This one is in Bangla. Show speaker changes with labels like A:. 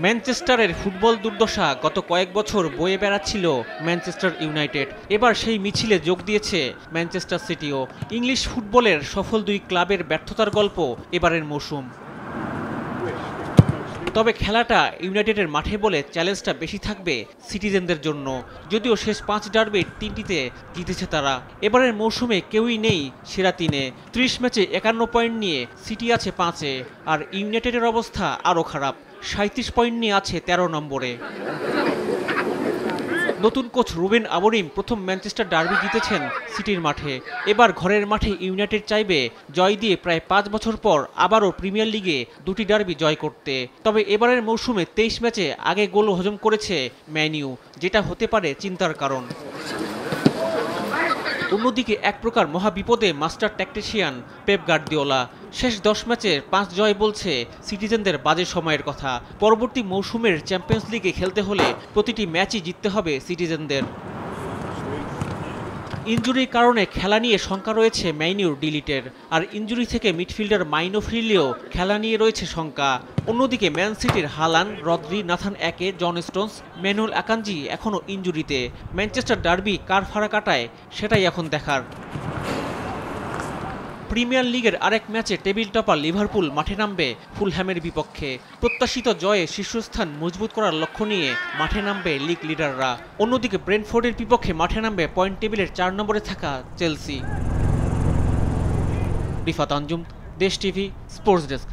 A: ম্যানচেস্টারের ফুটবল দুর্দশা গত কয়েক বছর বয়ে বেড়াচ্ছিল ম্যানচেস্টার ইউনাইটেড। এবার সেই মিছিলে যোগ দিয়েছে ম্যানচেস্টার সিটিও। ইংলিশ ফুটবলের সফল দুই ক্লাবের ব্যর্থতার গল্প এবারের মৌসুম। তবে খেলাটা ইউনাইটেডের মাঠে বলে চ্যালেঞ্জটা বেশি থাকবে সিটিজেনদের জন্য। যদিও শেষ 5 ডার্বির 3টিতে জিতেছে তারা। এবারের মৌসুমে কেউই নেই সেরা 3-এ। 30 ম্যাচে 51 পয়েন্ট নিয়ে সিটি আছে 5-এ, আর ইউনাইটেডের অবস্থা আরও খারাপ, 37 পয়েন্ট নিয়ে আছে 13 নম্বরে। নতুন কোচ রুবেন আমোরিম প্রথম ম্যানচেস্টার ডার্বি জিতেছেন সিটির মাঠে। এবার ঘরের মাঠে ইউনাইটেড চাইবে জয় দিয়ে প্রায় 5 বছর পর আবারও প্রিমিয়ার লিগে 2টি ডার্বি জয় করতে। তবে এবারের মৌসুমে 23 ম্যাচে আগে গোল হজম করেছে ম্যান ইউ, যেটা হতে পারে চিন্তার কারণ। অন্যদিকে এক প্রকার মহাবিপদে মাস্টার ট্যাকটিশিয়ান পেপ গার্দিওলা। শেষ 10 ম্যাচের 5 জয় বলছে সিটিজেনদের বাজে সময়ের কথা। পরবর্তী মৌসুমের চ্যাম্পিয়ন্স লিগে খেলতে হলে প্রতিটি ম্যাচই জিততে হবে সিটিজেনদের। ইনজুরির কারণে খেলা নিয়ে শঙ্কা রয়েছে ম্যান ইউর ডিলিটের, আর ইনজুরি থেকে মিডফিল্ডার মাইনো ফিরলেও খেলা নিয়ে রয়েছে শঙ্কা। অন্যদিকে ম্যান সিটির হালান, রদ্রি, নাথান একে, জন স্টোনস, ম্যানুয়েল আকাঞ্জি এখনও ইনজুরিতে। ম্যানচেস্টার ডার্বি কার ফাড়া কাটায় সেটাই এখন দেখার। প্রিমিয়ার লিগের আরেক ম্যাচে টেবিল টপার লিভারপুল মাঠে নামবে ফুলহ্যামের বিপক্ষে। প্রত্যাশিত জয়ে শীর্ষস্থান মজবুত করার লক্ষ্য নিয়ে মাঠে নামবে লিগ লিডাররা। অন্যদিকে ব্রেন্টফোর্ডের বিপক্ষে মাঠে নামবে পয়েন্ট টেবিলের 4 নম্বরে থাকা চেলসি। রিফাত আঞ্জুম, দেশ টিভি, স্পোর্টস ডেস্ক।